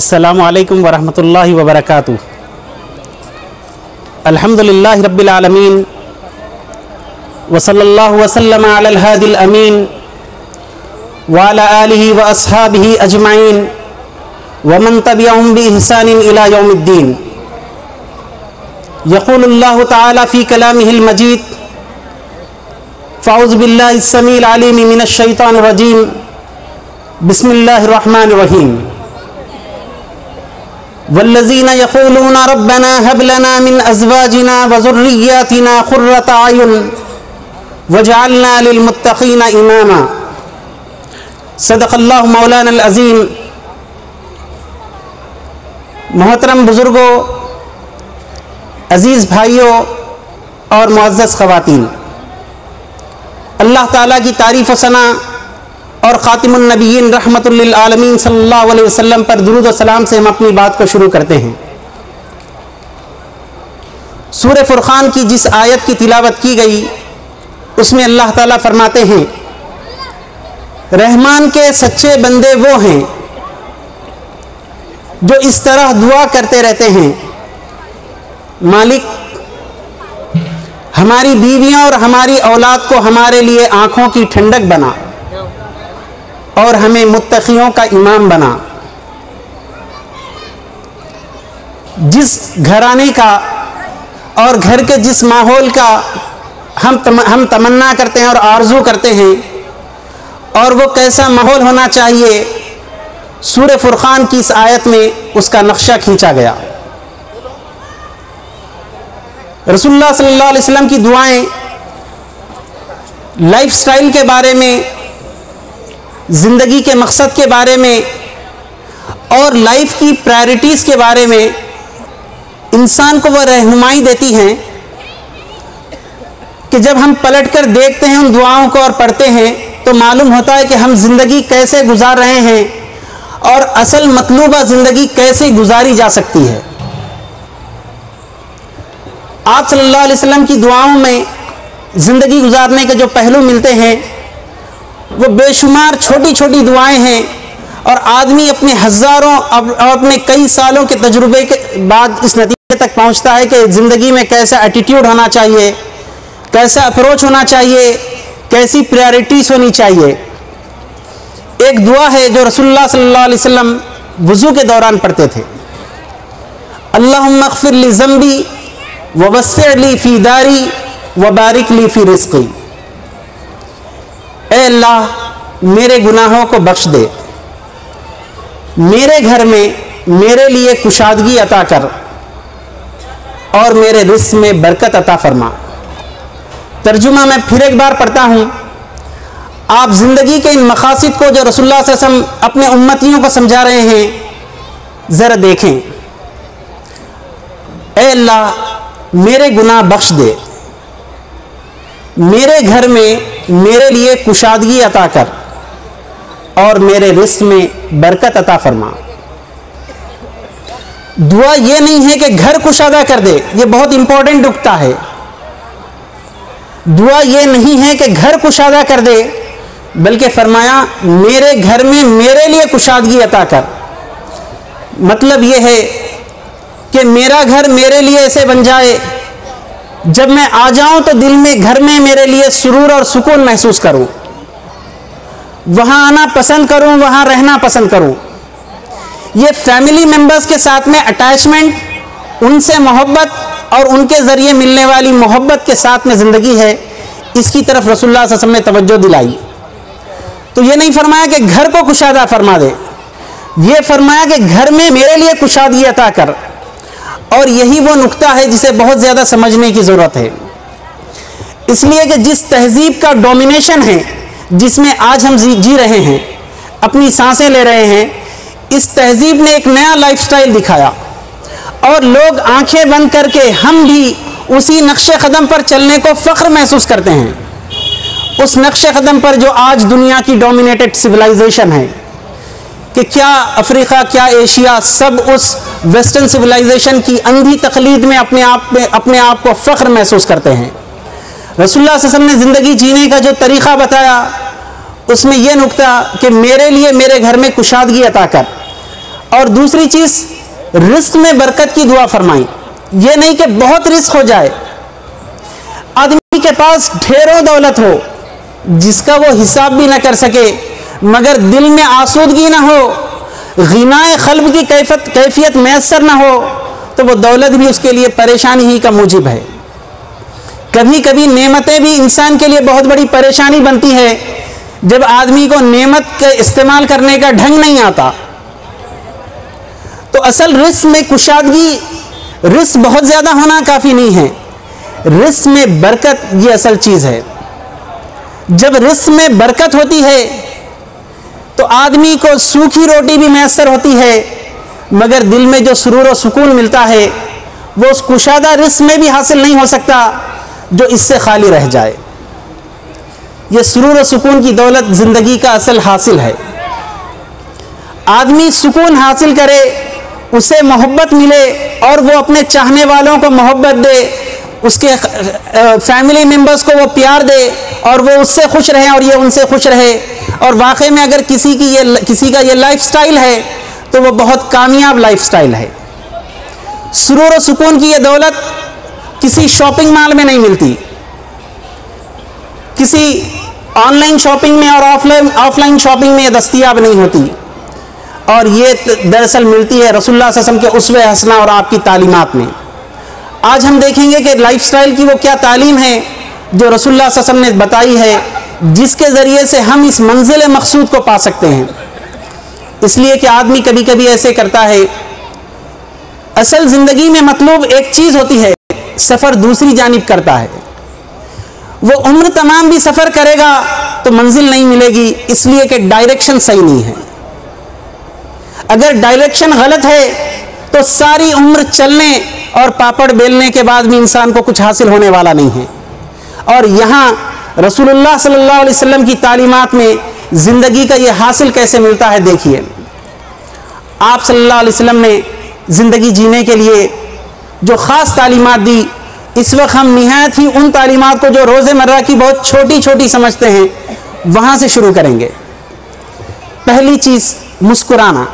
अस्सलामु अलैकुम वरहमतुल्लाहि वबरकातुहू। अल्हम्दुलिल्लाहि रब्बिल आलमीन व सल्लल्लाहु वसल्लम अलल हादिल अमीन व अला आलिहि व अस्हाबिहि अजमाइन व मन तबिअहुम बि इहसानिन इला यौमिद्दीन। यक़ूलुल्लाहु तआला फ़ी कलामिहिल मजीद फ़अऊज़ु बिल्लाहिस समीइल अलीम मिनश शैतानिर रजीम। बिस्मिल्लाहिर रहमानिर रहीम। वल्लज़ीना यक़ूलूना रब्बना हब लना मिन अज़वाजिना व ज़ुर्रिय्यातिना क़ुर्रता अयुन वजअलना लिलमुत्तक़ीना इमामा। सदक़ल्लाहु मौलाना अज़ीम। मोहतरम बुज़ुर्गों, अज़ीज़ भाइयों और मुअज़्ज़ज़ ख़वातीन, अल्लाह ताला की तारीफ़ व सना और ख़ातिमुन नबिय्यीन रहमतुल लिल आलमीन सल्लल्लाहु अलैहि वसल्लम पर दुरूद व सलाम से हम अपनी बात को शुरू करते हैं। सूरह फुरक़ान की जिस आयत की तिलावत की गई उसमें अल्लाह ताला फरमाते हैं, रहमान के सच्चे बंदे वो हैं जो इस तरह दुआ करते रहते हैं, मालिक हमारी बीवियों और हमारी औलाद को हमारे लिए आँखों की ठंडक बना और हमें मुत्तक़ियों का इमाम बना। जिस घराने का और घर के जिस माहौल का हम तमन्ना करते हैं और आरजू करते हैं, और वो कैसा माहौल होना चाहिए, सूरह फुरक़ान की इस आयत में उसका नक्शा खींचा गया। रसूलुल्लाह सल्लल्लाहु अलैहि वसल्लम की दुआएं लाइफस्टाइल के बारे में, ज़िंदगी के मकसद के बारे में और लाइफ की प्रायोरिटीज़ के बारे में इंसान को वह रहनुमाई देती हैं कि जब हम पलट कर देखते हैं उन दुआओं को और पढ़ते हैं तो मालूम होता है कि हम ज़िंदगी कैसे गुजार रहे हैं और असल मतलूबा ज़िंदगी कैसे गुजारी जा सकती है। आप सल्लल्लाहु अलैहि वसल्लम की दुआओं में ज़िंदगी गुजारने के जो पहलू मिलते हैं वो बेशुमार छोटी छोटी दुआएं हैं, और आदमी अपने हज़ारों और अपने कई सालों के तजुर्बे के बाद इस नतीजे तक पहुंचता है कि ज़िंदगी में कैसा एटीट्यूड होना चाहिए, कैसा अप्रोच होना चाहिए, कैसी प्रायोरिटीज़ होनी चाहिए। एक दुआ है जो रसूलुल्लाह सल्लल्लाहु अलैहि वसल्लम वज़ू के दौरान पढ़ते थे, अल्लाहुम्मा अग़फ़िर ली ज़ंबी व वस्सिअ ली फ़ी दारी व बारिक ली फ़ी रिज़्क़ी। ऐ अल्लाह मेरे गुनाहों को बख्श दे, मेरे घर में मेरे लिए कुशादगी अता कर और मेरे रिज़्क़ में बरकत अता फरमा। तर्जुमा मैं फिर एक बार पढ़ता हूँ। आप ज़िंदगी के इन मकासिद को जो रसूलुल्लाह सल्लल्लाहु अलैहि वसल्लम अपने उम्मतियों को समझा रहे हैं, ज़रा देखें। ऐ अल्लाह मेरे गुनाह बख्श दे, मेरे घर में मेरे लिए कुशादगी अता कर और मेरे रिज़्क़ में बरकत अता फरमा। दुआ ये नहीं है कि घर कुशादा कर दे, ये बहुत इंपॉर्टेंट नुक्ता है। दुआ ये नहीं है कि घर कुशादा कर दे, बल्कि फरमाया मेरे घर में मेरे लिए कुशादगी अता कर। मतलब ये है कि मेरा घर मेरे लिए ऐसे बन जाए जब मैं आ जाऊं तो दिल में घर में मेरे लिए सुरूर और सुकून महसूस करूं, वहां आना पसंद करूं, वहां रहना पसंद करूं। ये फैमिली मेंबर्स के साथ में अटैचमेंट, उनसे मोहब्बत और उनके ज़रिए मिलने वाली मोहब्बत के साथ में ज़िंदगी है, इसकी तरफ रसूलुल्लाह सल्लल्लाहु अलैहि वसल्लम ने तवज्जो दिलाई। तो ये नहीं फरमाया कि घर को कुशादा फरमा दे, ये फरमाया कि घर में मेरे लिए कुशादगी अता कर। और यही वो नुक्ता है जिसे बहुत ज़्यादा समझने की ज़रूरत है, इसलिए कि जिस तहज़ीब का डोमिनेशन है, जिसमें आज हम जी रहे हैं, अपनी सांसें ले रहे हैं, इस तहज़ीब ने एक नया लाइफस्टाइल दिखाया और लोग आंखें बंद करके हम भी उसी नक्शे कदम पर चलने को फ़ख्र महसूस करते हैं। उस नक्शे कदम पर जो आज दुनिया की डोमिनेटेड सिविलाइजेशन है, कि क्या अफ्रीका, क्या एशिया, सब उस वेस्टर्न सिविलाइजेशन की अंधी तकलीद में अपने आप को फ़ख्र महसूस करते हैं। रसूलुल्लाह सल्लल्लाहु अलैहि वसल्लम ने ज़िंदगी जीने का जो तरीक़ा बताया उसमें यह नुक्ता कि मेरे लिए मेरे घर में कुशादगी अता कर और दूसरी चीज़, रिस्क में बरकत की दुआ फरमाई। ये नहीं कि बहुत रिस्क हो जाए, आदमी के पास ढेरों दौलत हो जिसका वो हिसाब भी ना कर सके, मगर दिल में आसूदगी ना हो, गिनाए क़ल्ब की कैफियत मैसर ना हो, तो वो दौलत भी उसके लिए परेशानी ही का मूजिब है। कभी कभी नेमतें भी इंसान के लिए बहुत बड़ी परेशानी बनती है, जब आदमी को नेमत के इस्तेमाल करने का ढंग नहीं आता। तो असल रिस्क में कुशादगी, रिस्क बहुत ज़्यादा होना काफ़ी नहीं है, रिस्क में बरकत ये असल चीज़ है। जब रिस्क में बरकत होती है तो आदमी को सूखी रोटी भी मैसर होती है, मगर दिल में जो सुरूर और सुकून मिलता है वो उस कुशादा रिस्क में भी हासिल नहीं हो सकता जो इससे खाली रह जाए। ये सुरूर और सुकून की दौलत ज़िंदगी का असल हासिल है। आदमी सुकून हासिल करे, उसे मोहब्बत मिले और वो अपने चाहने वालों को मोहब्बत दे, उसके फैमिली मेम्बर्स को वो प्यार दे और वो उससे खुश रहे और ये उनसे खुश रहे। और वाकई में अगर किसी का ये लाइफस्टाइल है तो वो बहुत कामयाब लाइफस्टाइल है। सुरूर और सुकून की ये दौलत किसी शॉपिंग मॉल में नहीं मिलती, किसी ऑनलाइन शॉपिंग में और ऑफलाइन शॉपिंग में ये दस्तयाब नहीं होती, और ये दरअसल मिलती है रसूलुल्लाह सल्लल्लाहु अलैहि वसल्लम के उस्वे हसना और आपकी तालीमात में। आज हम देखेंगे कि लाइफस्टाइल की वो क्या तालीम है जो रसूलुल्लाह सल्लल्लाहु अलैहि वसल्लम ने बताई है, जिसके ज़रिए से हम इस मंजिल मकसूद को पा सकते हैं। इसलिए कि आदमी कभी कभी ऐसे करता है, असल ज़िंदगी में मतलूब एक चीज़ होती है, सफ़र दूसरी जानिब करता है। वो उम्र तमाम भी सफ़र करेगा तो मंजिल नहीं मिलेगी, इसलिए कि डायरेक्शन सही नहीं है। अगर डायरेक्शन गलत है तो सारी उम्र चलने और पापड़ बेलने के बाद भी इंसान को कुछ हासिल होने वाला नहीं है। और यहाँ रसूलुल्लाह सल्लल्लाहु अलैहि वसल्लम की तालीमात में ज़िंदगी का ये हासिल कैसे मिलता है, देखिए। आप सल्लल्लाहु अलैहि वसल्लम ने ज़िंदगी जीने के लिए जो ख़ास तालीमात दी, इस वक्त हम निहायत ही उन तालीमात को जो रोज़मर्रा की बहुत छोटी छोटी समझते हैं वहाँ से शुरू करेंगे। पहली चीज़, मुस्कुराना।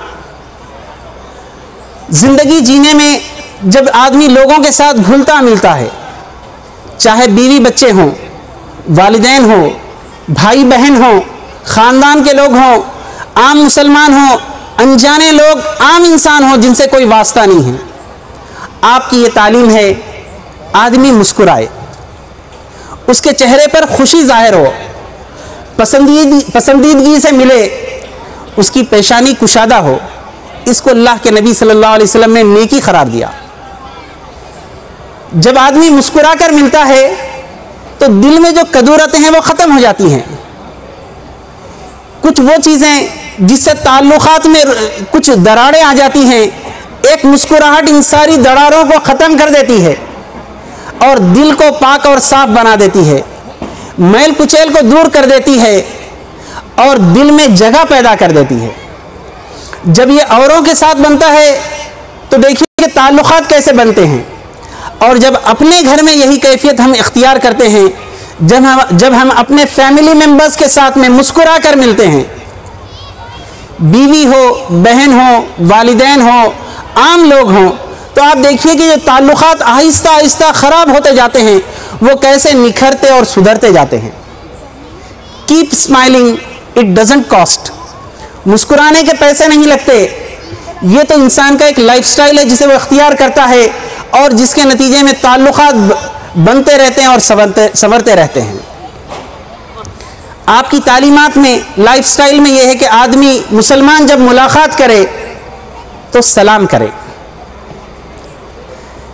ज़िंदगी जीने में जब आदमी लोगों के साथ घुलता मिलता है, चाहे बीवी बच्चे हों, वालिदैन हों, भाई बहन हों, ख़ानदान के लोग हों, आम मुसलमान हों, अनजाने लोग, आम इंसान हों जिनसे कोई वास्ता नहीं है, आपकी ये तालीम है आदमी मुस्कुराए, उसके चेहरे पर खुशी जाहिर हो, पसंदीदगी से मिले, उसकी पेशानी कुशादा हो। इसको अल्लाह के नबी सल्लल्लाहु अलैहि वसल्लम ने नेकी करार दिया। जब आदमी मुस्कुरा कर मिलता है तो दिल में जो कदूरतें हैं वो ख़त्म हो जाती हैं। कुछ वो चीज़ें जिससे ताल्लुकात में कुछ दरारें आ जाती हैं, एक मुस्कुराहट इन सारी दरारों को ख़त्म कर देती है और दिल को पाक और साफ बना देती है, मैल कुचैल को दूर कर देती है और दिल में जगह पैदा कर देती है। जब ये औरों के साथ बनता है तो देखिए कि ताल्लुकात कैसे बनते हैं। और जब अपने घर में यही कैफियत हम इख्तियार करते हैं, जब हम अपने फैमिली मेम्बर्स के साथ में मुस्कुरा कर मिलते हैं, बीवी हो, बहन हो, वालिदैन हो, आम लोग हों, तो आप देखिए कि जो ताल्लुकात आहिस्ता आहिस्ता ख़राब होते जाते हैं वो कैसे निखरते और सुधरते जाते हैं। Keep smiling, it doesn't cost. मुस्कुराने के पैसे नहीं लगते। ये तो इंसान का एक लाइफस्टाइल है जिसे वो इख्तियार करता है और जिसके नतीजे में ताल्लुकात बनते रहते हैं और संवरते रहते हैं। आपकी तालीमात में, लाइफस्टाइल में यह है कि आदमी मुसलमान जब मुलाकात करे तो सलाम करे।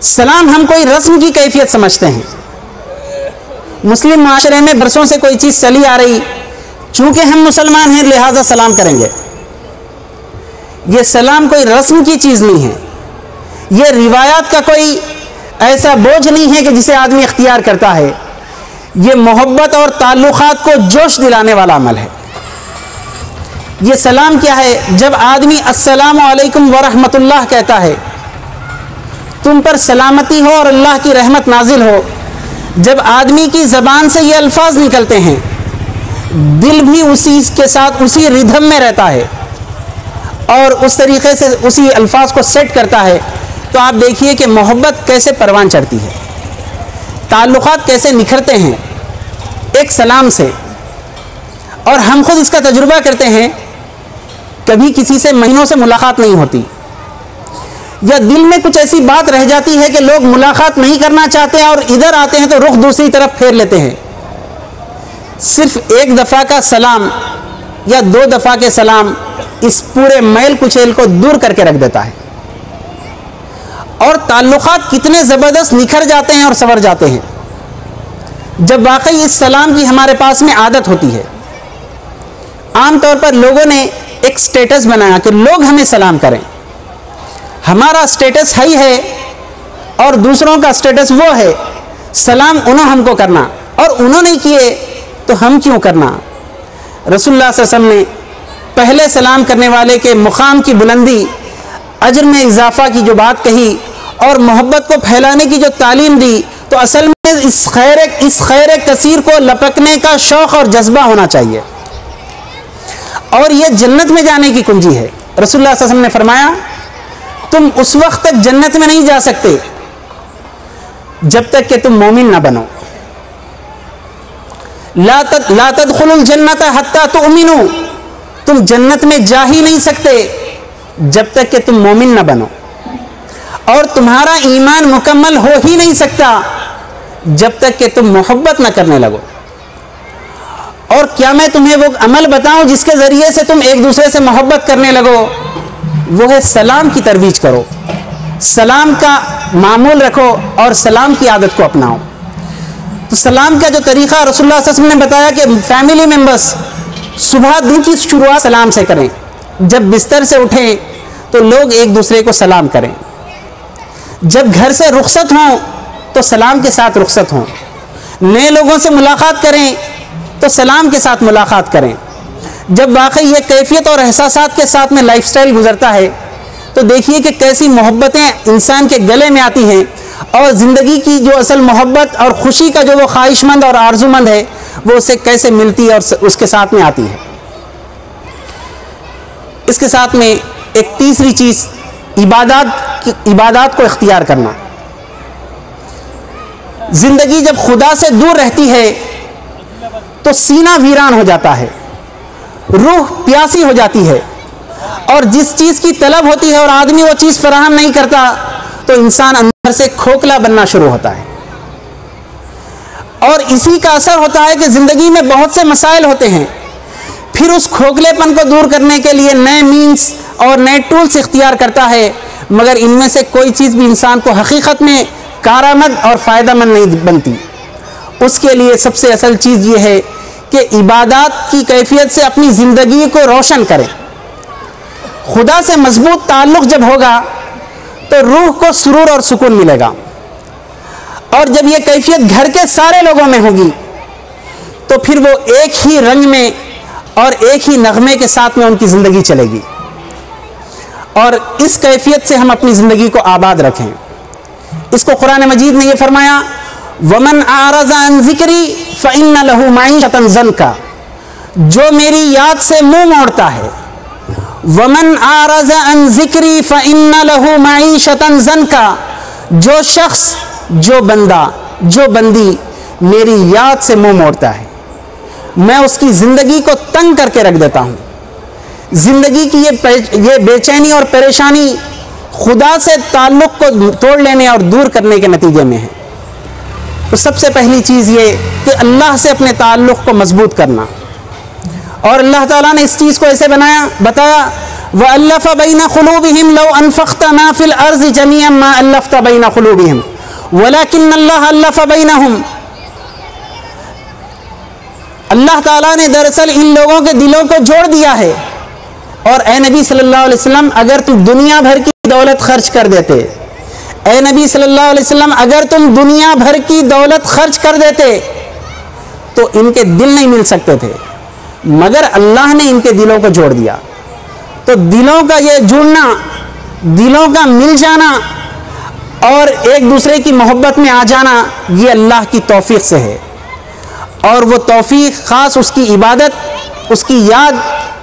सलाम हम कोई रस्म की कैफियत समझते हैं। मुस्लिम माशरे में बरसों से कोई चीज़ चली आ रही, चूंकि हम मुसलमान हैं लिहाजा सलाम करेंगे। ये सलाम कोई रस्म की चीज़ नहीं है, ये रिवायात का कोई ऐसा बोझ नहीं है कि जिसे आदमी इख्तियार करता है। ये मोहब्बत और ताल्लुकात को जोश दिलाने वाला अमल है। ये सलाम क्या है? जब आदमी अस्सलामु अलैकुम व रहमतुल्लाह कहता है, तुम पर सलामती हो और अल्लाह की रहमत नाजिल हो, जब आदमी की ज़बान से ये अल्फाज निकलते हैं, दिल भी उसी के साथ उसी रिदम में रहता है और उस तरीक़े से उसी अल्फाज को सेट करता है, तो आप देखिए कि मोहब्बत कैसे परवान चढ़ती है, ताल्लुक़ात कैसे निखरते हैं एक सलाम से। और हम खुद इसका तजुर्बा करते हैं, कभी किसी से महीनों से मुलाकात नहीं होती, या दिल में कुछ ऐसी बात रह जाती है कि लोग मुलाकात नहीं करना चाहते हैं और इधर आते हैं तो रुख दूसरी तरफ फेर लेते हैं। सिर्फ एक दफ़ा का सलाम या 2 दफ़ा के सलाम इस पूरे मैल कुचैल को दूर करके रख देता है, और ताल्लुक़ात कितने ज़बरदस्त निखर जाते हैं और संवर जाते हैं जब वाकई इस सलाम की हमारे पास में आदत होती है। आमतौर पर लोगों ने एक स्टेटस बनाया कि लोग हमें सलाम करें, हमारा स्टेटस हाई है और दूसरों का स्टेटस वो है सलाम उन्होंने हमको करना, और उन्होंने किए तो हम क्यों करना। रसूलुल्लाह सल्लल्लाहु अलैहि वसल्लम ने पहले सलाम करने वाले के मुकाम की बुलंदी, अजर में इजाफा की जो बात कही और मोहब्बत को फैलाने की जो तालीम दी, तो असल में इस खैर कसीर को लपकने का शौक़ और जज्बा होना चाहिए, और यह जन्नत में जाने की कुंजी है। रसूलुल्लाह सल्लल्लाहु अलैहि वसल्लम ने फरमाया, तुम उस वक्त तक जन्नत में नहीं जा सकते जब तक कि तुम मोमिन ना बनो। ला तदखुलुल जन्नत हत्ता तुमिनु, तुम जन्नत में जा ही नहीं सकते जब तक कि तुम मोमिन ना बनो, और तुम्हारा ईमान मुकम्मल हो ही नहीं सकता जब तक कि तुम मोहब्बत ना करने लगो। और क्या मैं तुम्हें वो अमल बताऊं जिसके ज़रिए से तुम एक दूसरे से मोहब्बत करने लगो? वो है सलाम की तरवीज करो, सलाम का मामूल रखो और सलाम की आदत को अपनाओ। तो सलाम का जो तरीक़ा रसूलुल्लाह सल्लल्लाहु अलैहि वसल्लम ने बताया कि फैमिली मेंबर्स सुबह दिन की शुरुआत सलाम से करें, जब बिस्तर से उठें तो लोग एक दूसरे को सलाम करें, जब घर से रुखसत हों तो सलाम के साथ रुखसत हों, नए लोगों से मुलाकात करें तो सलाम के साथ मुलाकात करें। जब वाकई ये कैफियत और एहसासात के साथ में लाइफस्टाइल गुजरता है तो देखिए कि कैसी मोहब्बतें इंसान के गले में आती हैं, और ज़िंदगी की जो असल मोहब्बत और ख़ुशी का जो वो ख्वाहिशमंद और आरजूमंद है वो उसे कैसे मिलती है और उसके साथ में आती है। इसके साथ में एक तीसरी चीज़ इबादत को इख्तियार करना। ज़िंदगी जब खुदा से दूर रहती है तो सीना वीरान हो जाता है, रूह प्यासी हो जाती है, और जिस चीज़ की तलब होती है और आदमी वो चीज़ फराहम नहीं करता तो इंसान अंदर से खोखला बनना शुरू होता है। और इसी का असर होता है कि ज़िंदगी में बहुत से मसाइल होते हैं, फिर उस खोखलेपन को दूर करने के लिए नए मीन्स और नए टूल्स इख्तियार करता है, मगर इनमें से कोई चीज़ भी इंसान को हकीकत में कारआमद और फ़ायदेमंद नहीं बनती। उसके लिए सबसे असल चीज़ ये है कि इबादत की कैफियत से अपनी ज़िंदगी को रोशन करें। खुदा से मजबूत ताल्लुक़ जब होगा तो रूह को सुरूर और सुकून मिलेगा, और जब ये कैफियत घर के सारे लोगों में होगी तो फिर वो एक ही रंग में और एक ही नगमे के साथ में उनकी ज़िंदगी चलेगी। और इस कैफियत से हम अपनी ज़िंदगी को आबाद रखें। इसको कुरान मजीद ने यह फरमाया, वमन आरज़ा अन ज़िक्री फ़इन्न लहू मईशतन ज़न्का, जो मेरी याद से मुंह मोड़ता है। वमन आरज़ा अन ज़िक्री फ़इन्न लहू मईशतन ज़न्का, जो शख्स, जो बंदा, जो बंदी मेरी याद से मुंह मोड़ता है, मैं उसकी ज़िंदगी को तंग करके रख देता हूँ। ज़िंदगी की ये बेचैनी और परेशानी खुदा से ताल्लुक़ को तोड़ लेने और दूर करने के नतीजे में है। तो सबसे पहली चीज़ ये कि अल्लाह से अपने ताल्लुक़ को मजबूत करना, और अल्लाह ताला ने इस चीज़ को ऐसे बताया, वअल्लफ़ बैन क़ुलूबिहिम लौ अनफ़क़्त मा फ़िल अर्ज़ि जमीअन मा अल्लफ़्त बैन क़ुलूबिहिम वलाकिन्नल्लाह अल्लफ़ बैनहुम। अल्लाह ताला ने दरअसल इन लोगों के दिलों को जोड़ दिया है। और ए नबी सल्लल्लाहु अलैहि वसल्लम, अगर तुम दुनिया भर की दौलत खर्च कर देते, ए नबी सल्लल्लाहु अलैहि वसल्लम, अगर तुम दुनिया भर की दौलत खर्च कर देते तो इनके दिल नहीं मिल सकते थे, मगर अल्लाह ने इनके दिलों को जोड़ दिया। तो दिलों का ये जुड़ना, दिलों का मिल जाना और एक दूसरे की मोहब्बत में आ जाना, ये अल्लाह की तौफीक से है। और वो तौफीक ख़ास उसकी इबादत, उसकी याद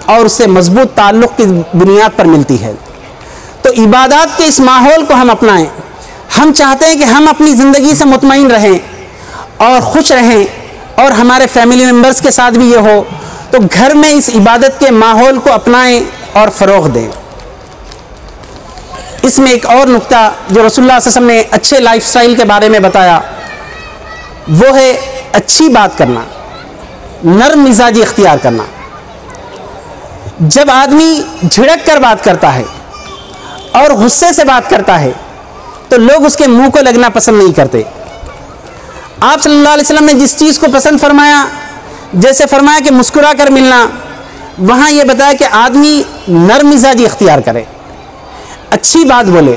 और उससे मजबूत ताल्लुक़ की बुनियाद पर मिलती है। तो इबादत के इस माहौल को हम अपनाएं। हम चाहते हैं कि हम अपनी ज़िंदगी से मुतमईन रहें और खुश रहें, और हमारे फैमिली मेम्बर्स के साथ भी ये हो। तो घर में इस इबादत के माहौल को अपनाएं और फ़रोग़ दें। इसमें एक और नुक्ता जो रसूलुल्लाह सल्लल्लाहु अलैहि वसल्लम ने अच्छे लाइफस्टाइल के बारे में बताया, वो है अच्छी बात करना, नर्म मिजाजी इख्तियार करना। जब आदमी झिड़क कर बात करता है और गुस्से से बात करता है तो लोग उसके मुंह को लगना पसंद नहीं करते। आप सल्लल्लाहु अलैहि वसल्लम ने जिस चीज़ को पसंद फरमाया, जैसे फरमाया कि मुस्कुरा कर मिलना, वहाँ ये बताया कि आदमी नर्म मिजाजी इख्तियार करे, अच्छी बात बोले,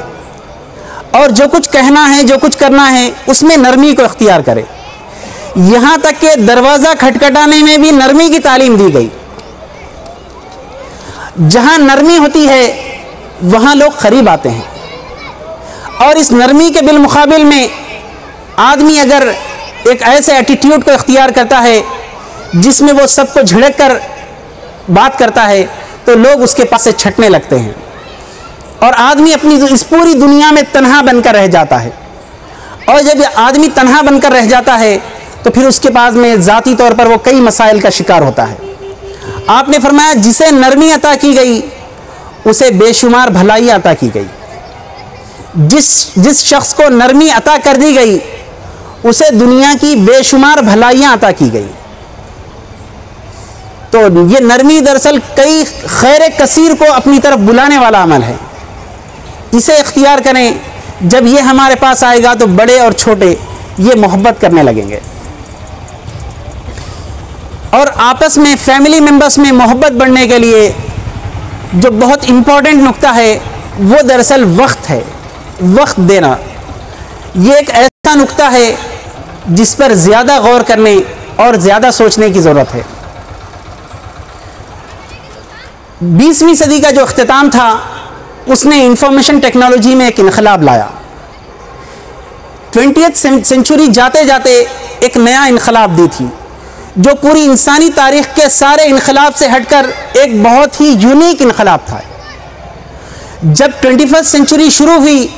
और जो कुछ कहना है, जो कुछ करना है, उसमें नरमी को इख्तियार करे। यहाँ तक कि दरवाज़ा खटखटाने में भी नरमी की तालीम दी गई। जहाँ नरमी होती है वहाँ लोग करीब आते हैं, और इस नरमी के बिलमुकाबिल में आदमी अगर एक ऐसे एटीट्यूड को इख्तियार करता है जिसमें वो सबको झिड़क कर बात करता है, तो लोग उसके पास से छटने लगते हैं, और आदमी अपनी इस पूरी दुनिया में तन्हा बनकर रह जाता है। और जब आदमी तन्हा बनकर रह जाता है तो फिर उसके पास में ज़ाती तौर पर वो कई मसाइल का शिकार होता है। आपने फरमाया जिसे नरमी अता की गई उसे बेशुमार भलाई अता की गई। जिस शख्स को नरमी अता कर दी गई उसे दुनिया की बेशुमार भलाइयाँ अता की गई। तो ये नरमी दरअसल कई खैर कसीर को अपनी तरफ बुलाने वाला अमल है। इसे इख्तियार करें। जब ये हमारे पास आएगा तो बड़े और छोटे ये मोहब्बत करने लगेंगे, और आपस में फैमिली मेम्बर्स में मोहब्बत बढ़ने के लिए जो बहुत इम्पोर्टेंट नुक्ता है वो दरअसल वक्त है। वक्त देना ये एक ऐसा नुक्ता है जिस पर ज़्यादा गौर करने और ज़्यादा सोचने की ज़रूरत है। 20वीं सदी का जो अख्तिताम था उसने इंफॉर्मेशन टेक्नोलॉजी में एक इनकलाब लाया। 20वीं सेंचुरी जाते जाते एक नया इनकलाब दी थी जो पूरी इंसानी तारीख़ के सारे इनकलाब से हटकर एक बहुत ही यूनिक इनकलाब था। जब 21वीं सेंचुरी शुरू हुई,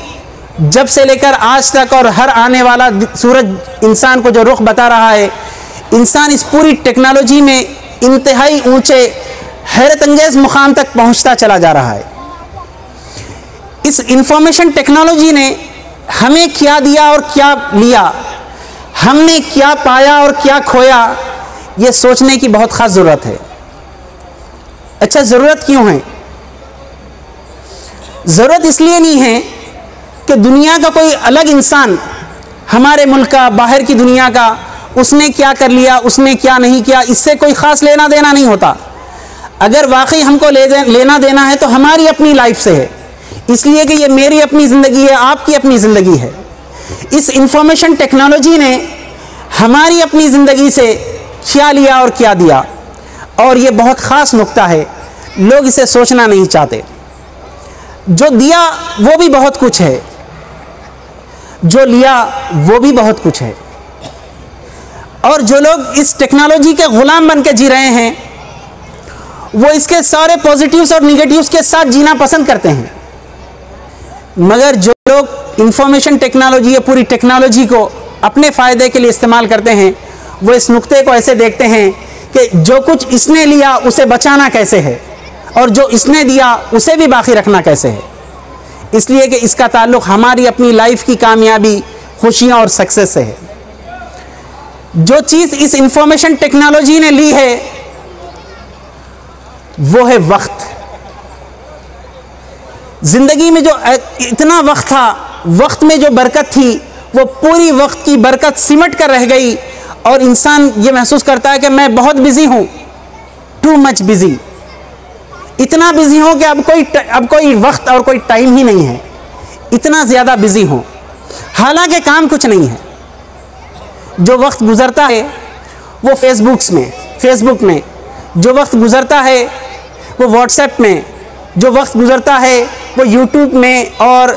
जब से लेकर आज तक और हर आने वाला सूरज इंसान को जो रुख बता रहा है, इंसान इस पूरी टेक्नोलॉजी में इंतहाई ऊंचे हैरत अंगेज़ मुकाम तक पहुंचता चला जा रहा है। इस इंफॉर्मेशन टेक्नोलॉजी ने हमें क्या दिया और क्या लिया, हमने क्या पाया और क्या खोया, ये सोचने की बहुत ख़ास ज़रूरत है। अच्छा, ज़रूरत क्यों है? ज़रूरत इसलिए नहीं है कि दुनिया का कोई अलग इंसान, हमारे मुल्क का, बाहर की दुनिया का, उसने क्या कर लिया, उसने क्या नहीं किया, इससे कोई ख़ास लेना देना नहीं होता। अगर वाकई हमको लेना देना है तो हमारी अपनी लाइफ से है, इसलिए कि ये मेरी अपनी ज़िंदगी है, आपकी अपनी ज़िंदगी है। इस इंफॉर्मेशन टेक्नोलॉजी ने हमारी अपनी ज़िंदगी से क्या लिया और क्या दिया, और ये बहुत ख़ास नुक्ता है, लोग इसे सोचना नहीं चाहते। जो दिया वो भी बहुत कुछ है, जो लिया वो भी बहुत कुछ है, और जो लोग इस टेक्नोलॉजी के ग़ुलाम बन के जी रहे हैं वो इसके सारे पॉजिटिव्स और निगेटिव्स के साथ जीना पसंद करते हैं। मगर जो लोग इंफॉर्मेशन टेक्नोलॉजी या पूरी टेक्नोलॉजी को अपने फ़ायदे के लिए इस्तेमाल करते हैं, वो इस नुक्ते को ऐसे देखते हैं कि जो कुछ इसने लिया उसे बचाना कैसे है, और जो इसने दिया उसे भी बाकी रखना कैसे है। इसलिए कि इसका ताल्लुक़ हमारी अपनी लाइफ की कामयाबी, खुशियाँ और सक्सेस से है। जो चीज़ इस इंफॉर्मेशन टेक्नोलॉजी ने ली है वो है वक्त। ज़िंदगी में जो इतना वक्त था, वक्त में जो बरकत थी, वो पूरी वक्त की बरकत सिमट कर रह गई, और इंसान ये महसूस करता है कि मैं बहुत बिज़ी हूँ, टू मच बिज़ी, इतना बिज़ी हूँ कि अब कोई वक्त और कोई टाइम ही नहीं है, इतना ज़्यादा बिज़ी हूँ। हालांकि काम कुछ नहीं है। जो वक्त गुज़रता है वो फेसबुक में, जो वक्त गुज़रता है वो व्हाट्सएप में, जो वक्त गुज़रता है वो यूट्यूब में, और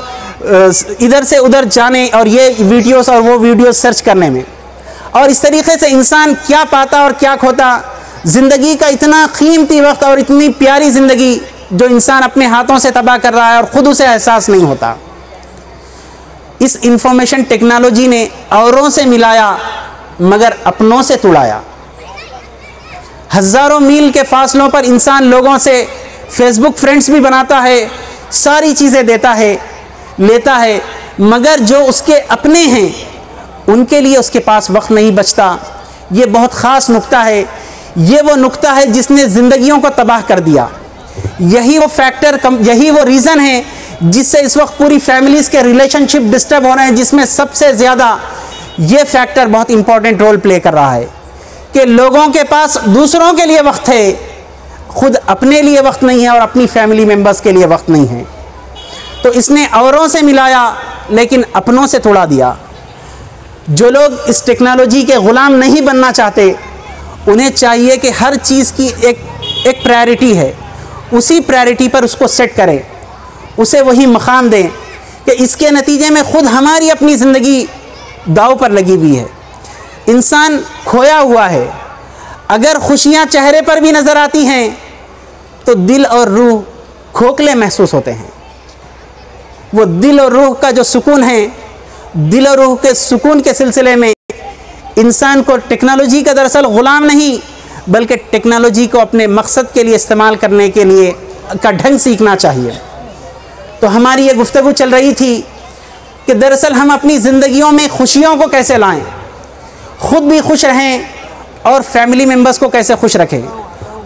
इधर से उधर जाने और ये वीडियोस और वो वीडियोस सर्च करने में, और इस तरीके से इंसान क्या पाता और क्या खोता ज़िंदगी का इतना कीमती वक्त और इतनी प्यारी ज़िंदगी जो इंसान अपने हाथों से तबाह कर रहा है और ख़ुद उसे एहसास नहीं होता। इस इंफॉर्मेशन टेक्नोलॉजी ने औरों से मिलाया मगर अपनों से तुड़ाया। हज़ारों मील के फासलों पर इंसान लोगों से फेसबुक फ्रेंड्स भी बनाता है, सारी चीज़ें देता है, लेता है, मगर जो उसके अपने हैं उनके लिए उसके पास वक्त नहीं बचता। ये बहुत ख़ास नुक्ता है। ये वो नुक्ता है जिसने ज़िंदगियों को तबाह कर दिया। यही वो फैक्टर, यही वो रीज़न है जिससे इस वक्त पूरी फैमिलीज़ के रिलेशनशिप डिस्टर्ब हो रहे हैं, जिसमें सबसे ज़्यादा ये फैक्टर बहुत इंपॉर्टेंट रोल प्ले कर रहा है कि लोगों के पास दूसरों के लिए वक्त है, खुद अपने लिए वक्त नहीं है और अपनी फैमिली मेम्बर्स के लिए वक्त नहीं है। तो इसने औरों से मिलाया लेकिन अपनों से तोड़ा दिया। जो लोग इस टेक्नोलॉजी के ग़ुलाम नहीं बनना चाहते, उन्हें चाहिए कि हर चीज़ की एक प्रायोरिटी है, उसी प्रायोरिटी पर उसको सेट करें, उसे वही मकाम दें कि इसके नतीजे में ख़ुद हमारी अपनी ज़िंदगी दाव पर लगी हुई है। इंसान खोया हुआ है। अगर खुशियाँ चेहरे पर भी नज़र आती हैं तो दिल और रूह खोखले महसूस होते हैं। वो दिल और रूह का जो सुकून है, दिल और रूह के सुकून के सिलसिले में इंसान को टेक्नोलॉजी का दरअसल ग़ुलाम नहीं बल्कि टेक्नोलॉजी को अपने मकसद के लिए इस्तेमाल करने के लिए का ढंग सीखना चाहिए। तो हमारी ये गुफ्तगू चल रही थी कि दरअसल हम अपनी ज़िंदगियों में खुशियों को कैसे लाएं, ख़ुद भी खुश रहें और फैमिली मेम्बर्स को कैसे खुश रखें।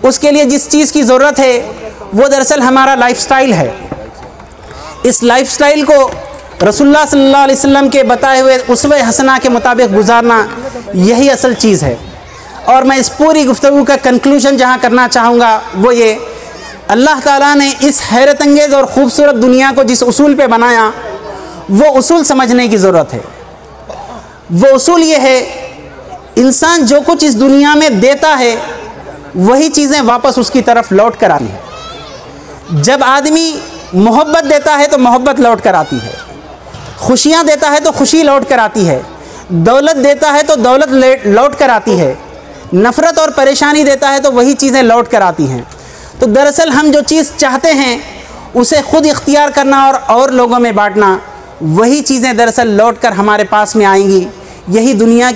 उसके लिए जिस चीज़ की ज़रूरत है वो दरअसल हमारा लाइफस्टाइल है। इस लाइफस्टाइल को रसूलुल्लाह सल्लल्लाहु अलैहि वसल्लम के बताए हुए उसवे हसना के मुताबिक गुजारना, यही असल चीज़ है। और मैं इस पूरी गुफ्तगू का कंक्लूजन जहाँ करना चाहूँगा वो ये, अल्लाह ताला ने इस हैरत अंगेज़ और ख़ूबसूरत दुनिया को जिस उसूल पे बनाया, वो उसूल समझने की ज़रूरत है। वो उसूल ये है, इंसान जो कुछ इस दुनिया में देता है वही चीज़ें वापस उसकी तरफ लौट कर आती हैं। जब आदमी मोहब्बत देता है तो मोहब्बत लौट कर आती है, खुशियाँ देता है तो खुशी लौट कर आती है, दौलत देता है तो दौलत लौट कर आती है, नफ़रत और परेशानी देता है तो वही चीज़ें लौट कर आती हैं। तो दरअसल हम जो चीज़ चाहते हैं उसे ख़ुद इख्तियार करना और लोगों में बांटना, वही चीज़ें दरअसल लौट कर हमारे पास में आएंगी। यही दुनिया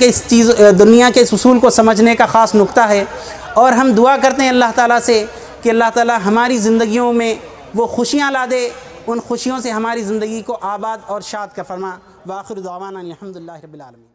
के इस उसूल को समझने का ख़ास नुक्ता है। और हम दुआ करते हैं अल्लाह ताला से कि अल्लाह ताला हमारी ज़िंदगियों में वो खुशियाँ ला दे, उन खुशियों से हमारी ज़िंदगी को आबाद और शाद का फरमा। व आखिर दुआवाना अल्हम्दुलिल्लाहि रब्बिल आलमीन।